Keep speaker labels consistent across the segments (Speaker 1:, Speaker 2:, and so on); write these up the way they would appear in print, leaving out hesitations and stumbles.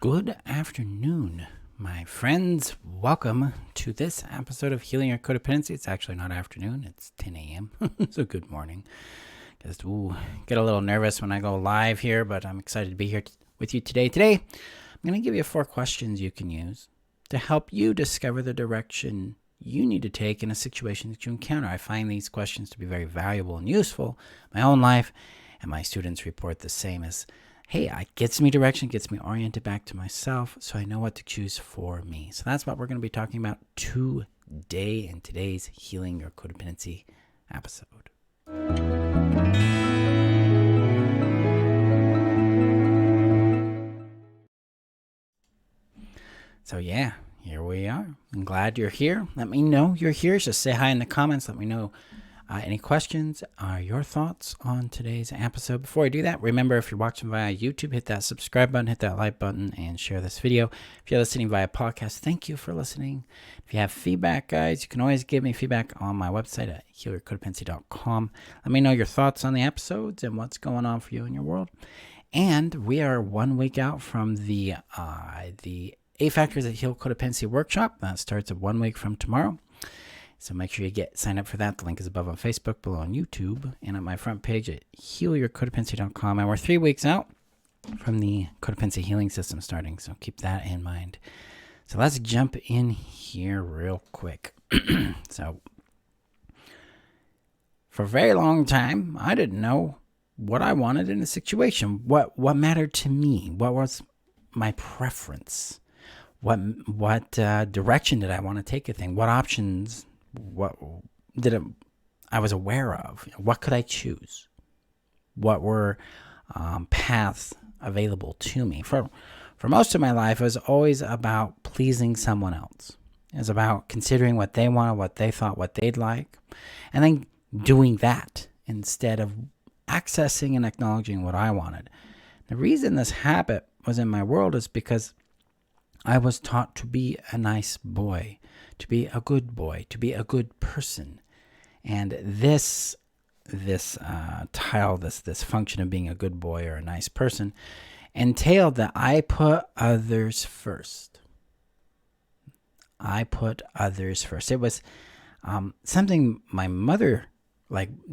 Speaker 1: Good afternoon, my friends. Welcome to this episode of Healing Your Codependency. It's actually not afternoon, it's 10 a.m. So good morning. Just get a little nervous when I go live here, but I'm excited to be here with you today. Today, I'm going to give you 4 questions you can use to help you discover the direction you need to take in a situation that you encounter. I find these questions to be very valuable and useful in my own life, and my students report the same as, hey, it gets me direction, gets me oriented back to myself, so I know what to choose for me. So that's what we're going to be talking about today in today's Healing Your Codependency episode. So yeah, here we are. I'm glad you're here. Let me know you're here. Just say hi in the comments. Let me know any questions or your thoughts on today's episode. Before I do that, remember, if you're watching via YouTube, hit that subscribe button, hit that like button, and share this video. If you're listening via podcast, thank you for listening. If you have feedback, guys, you can always give me feedback on my website at healyourcodependency.com. Let me know your thoughts on the episodes and what's going on for you in your world. And we are 1 week out from the 8 Factors That Heal Codependency workshop. That starts at 1 week from tomorrow. So make sure you sign up for that. The link is above on Facebook, below on YouTube, and at my front page at healyourcodependency.com. And we're 3 weeks out from the codependency healing system starting, so keep that in mind. So let's jump in here real quick. So for a very long time, I didn't know what I wanted in a situation. What mattered to me? What was my preference? What direction did I want to take a thing? What options? What did I was aware of? What could I choose? What were paths available to me? For most of my life, it was always about pleasing someone else. It was about considering what they wanted, what they thought, what they'd like, and then doing that instead of accessing and acknowledging what I wanted. The reason this habit was in my world is because I was taught to be a nice boy, to be a good boy, to be a good person. And this function of being a good boy or a nice person entailed that I put others first. It was something my mother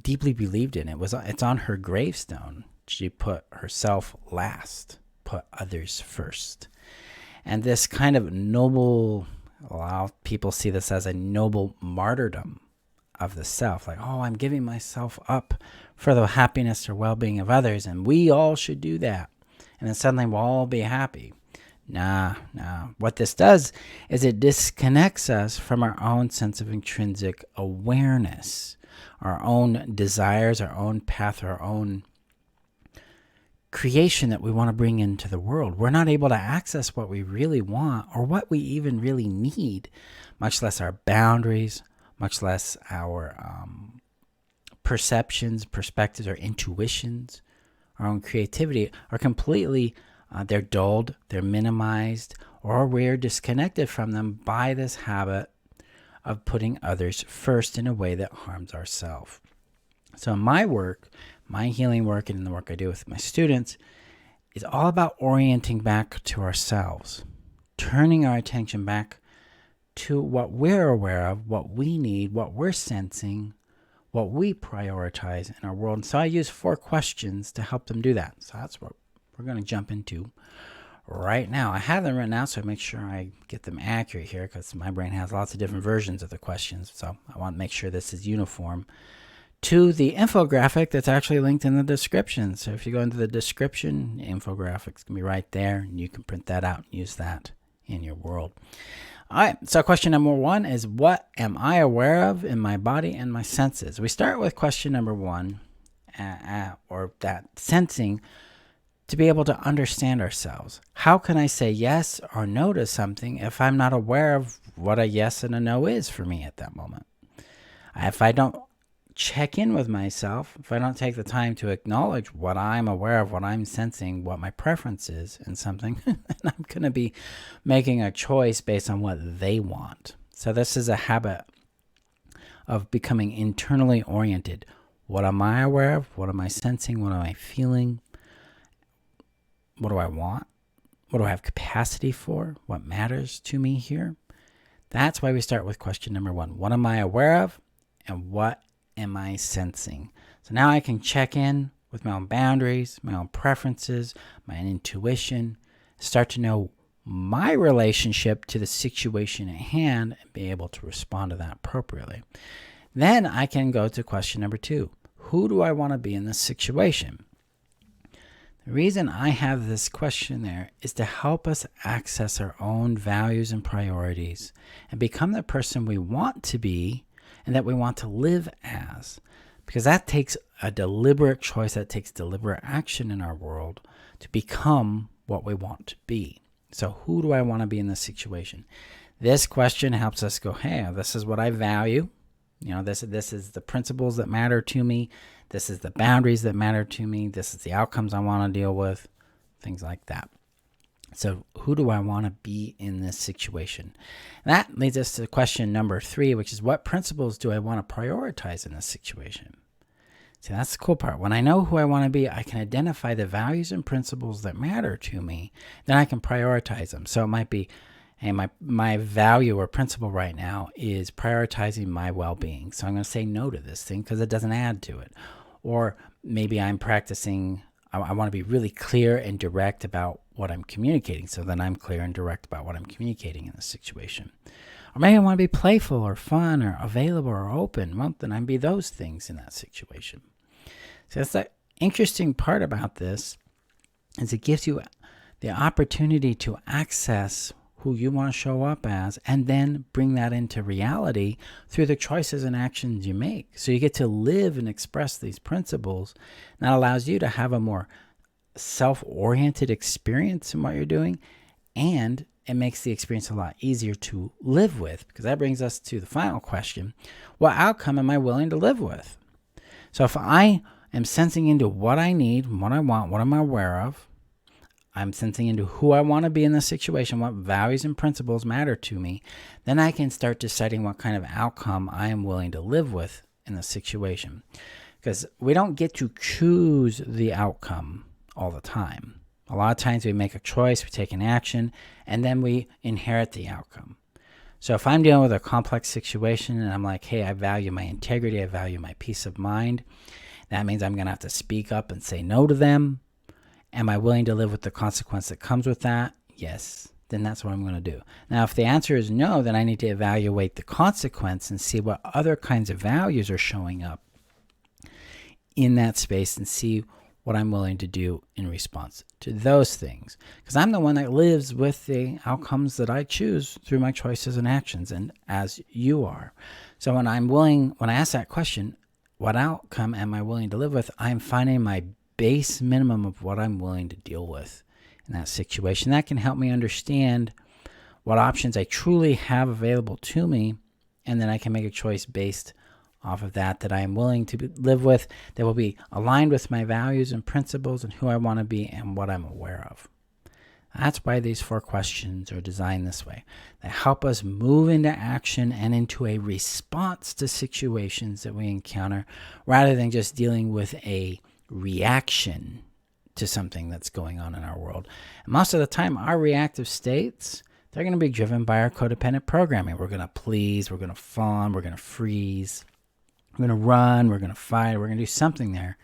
Speaker 1: deeply believed in. It's on her gravestone. She put herself last, put others first. And this kind of noble, a lot of people see this as a noble martyrdom of the self. Like, oh, I'm giving myself up for the happiness or well-being of others, and we all should do that. And then suddenly we'll all be happy. Nah. What this does is it disconnects us from our own sense of intrinsic awareness, our own desires, our own path, our own creation that we want to bring into the world. We're not able to access what we really want or what we even really need, much less our boundaries, much less our perceptions, perspectives, or intuitions. Our own creativity are completely, they're dulled, they're minimized, or we're disconnected from them by this habit of putting others first in a way that harms ourselves. So my work, my healing work, and the work I do with my students is all about orienting back to ourselves, turning our attention back to what we're aware of, what we need, what we're sensing, what we prioritize in our world. And so I use 4 questions to help them do that. So that's what we're going to jump into right now. I have them written out, so I make sure I get them accurate here because my brain has lots of different versions of the questions. So I want to make sure this is uniform to the infographic that's actually linked in the description. So if you go into the description, the infographics can be right there, and you can print that out and use that in your world. All right, so question number 1 is, what am I aware of in my body and my senses? We start with question number 1, or that sensing, to be able to understand ourselves. How can I say yes or no to something if I'm not aware of what a yes and a no is for me at that moment? If I don't check in with myself, if I don't take the time to acknowledge what I'm aware of, what I'm sensing, what my preference is in something, I'm going to be making a choice based on what they want. So this is a habit of becoming internally oriented. What am I aware of? What am I sensing? What am I feeling? What do I want? What do I have capacity for? What matters to me here? That's why we start with question number 1. What am I aware of? And what am I sensing? So now I can check in with my own boundaries, my own preferences, my intuition, start to know my relationship to the situation at hand and be able to respond to that appropriately. Then I can go to question number 2. Who do I want to be in this situation? The reason I have this question there is to help us access our own values and priorities and become the person we want to be and that we want to live as. Because that takes a deliberate choice, that takes deliberate action in our world to become what we want to be. So who do I want to be in this situation? This question helps us go, hey, this is what I value. This is the principles that matter to me. This is the boundaries that matter to me. This is the outcomes I want to deal with, things like that. So who do I want to be in this situation? That leads us to question number 3, which is what principles do I want to prioritize in this situation? See, that's the cool part. When I know who I want to be, I can identify the values and principles that matter to me. Then I can prioritize them. So it might be, hey, my value or principle right now is prioritizing my well-being. So I'm going to say no to this thing because it doesn't add to it. Or maybe I'm practicing, I want to be really clear and direct about what I'm communicating. So then I'm clear and direct about what I'm communicating in this situation. Or maybe I want to be playful or fun or available or open. Well, then I'd be those things in that situation. So that's the interesting part about this is it gives you the opportunity to access who you want to show up as and then bring that into reality through the choices and actions you make. So you get to live and express these principles. And that allows you to have a more self-oriented experience in what you're doing, and it makes the experience a lot easier to live with, because that brings us to the final question. What outcome am I willing to live with? So if I am sensing into what I need, what I want, what am I aware of, I'm sensing into who I want to be in this situation, what values and principles matter to me, then I can start deciding what kind of outcome I am willing to live with in the situation. Because we don't get to choose the outcome all the time. A lot of times we make a choice, we take an action, and then we inherit the outcome. So if I'm dealing with a complex situation and I'm like, hey, I value my integrity, I value my peace of mind, that means I'm going to have to speak up and say no to them. Am I willing to live with the consequence that comes with that? Yes. Then that's what I'm going to do. Now, if the answer is no, then I need to evaluate the consequence and see what other kinds of values are showing up in that space and see what I'm willing to do in response to those things. Because I'm the one that lives with the outcomes that I choose through my choices and actions, and as you are. So when I ask that question, what outcome am I willing to live with? I'm finding my base minimum of what I'm willing to deal with in that situation. That can help me understand what options I truly have available to me, and then I can make a choice based off of that I am willing to live with, that will be aligned with my values and principles and who I want to be and what I'm aware of. That's why these 4 questions are designed this way. They help us move into action and into a response to situations that we encounter, rather than just dealing with a reaction to something that's going on in our world. And most of the time, our reactive states, they're going to be driven by our codependent programming. We're going to please, we're going to fawn, we're going to freeze, we're going to run, we're going to fight, we're going to do something there.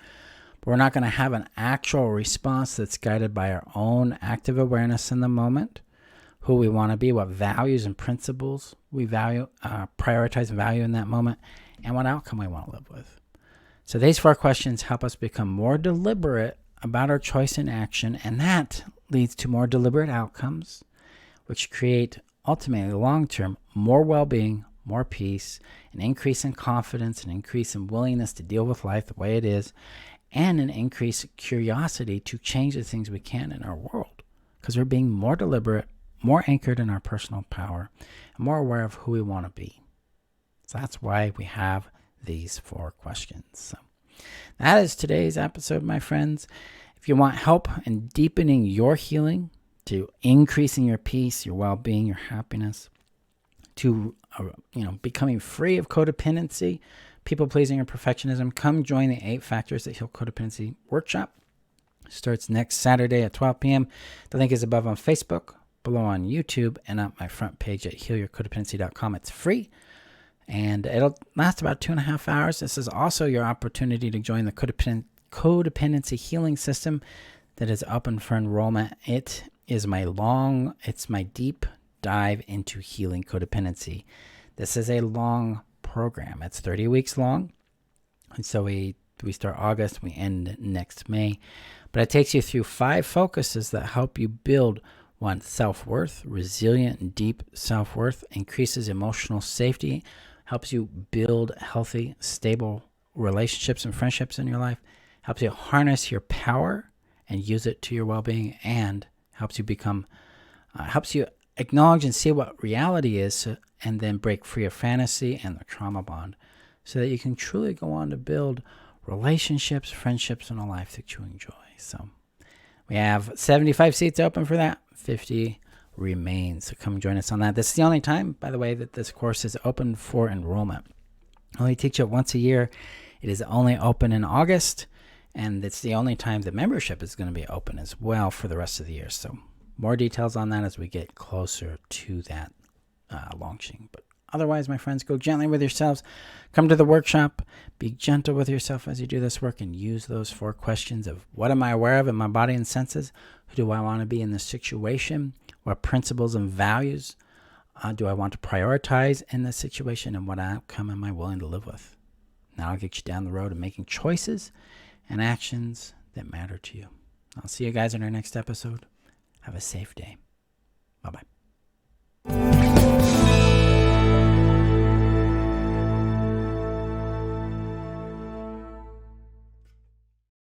Speaker 1: But we're not going to have an actual response that's guided by our own active awareness in the moment, who we want to be, what values and principles we value, prioritize and value in that moment, and what outcome we want to live with. So these 4 questions help us become more deliberate about our choice and action, and that leads to more deliberate outcomes, which create ultimately long-term more well-being, more peace, an increase in confidence, an increase in willingness to deal with life the way it is, and an increased curiosity to change the things we can in our world, because we're being more deliberate, more anchored in our personal power, and more aware of who we want to be. So that's why we have these 4 questions. So that is today's episode, my friends. If you want help in deepening your healing, to increasing your peace, your well-being, your happiness, to becoming free of codependency, people-pleasing, or perfectionism, come join the 8 Factors That Heal Codependency workshop. Starts next Saturday at 12 p.m. The link is above on Facebook, below on YouTube, and on my front page at healyourcodependency.com. It's free, and it'll last about 2.5 hours. This is also your opportunity to join the Codependency Healing System that is open for enrollment. It's my deep dive into healing codependency. This is a long program. It's 30 weeks long, and so we start August, we end next May. But it takes you through 5 focuses that help you build one, self-worth, resilient and deep self-worth, increases emotional safety, helps you build healthy, stable relationships and friendships in your life, helps you harness your power and use it to your well-being, and helps you acknowledge and see what reality is, and then break free of fantasy and the trauma bond so that you can truly go on to build relationships, friendships, and a life that you enjoy. So we have 75 seats open for that. 50 remain. So come join us on that. This is the only time, by the way, that this course is open for enrollment. I only teach it once a year. It is only open in August, and it's the only time the membership is going to be open as well for the rest of the year. So more details on that as we get closer to that launching. But otherwise, my friends, go gently with yourselves. Come to the workshop. Be gentle with yourself as you do this work, and use those 4 questions of what am I aware of in my body and senses? Who do I want to be in this situation? What principles and values do I want to prioritize in this situation? And what outcome am I willing to live with? Now I'll get you down the road of making choices and actions that matter to you. I'll see you guys in our next episode. Have a safe day. Bye-bye.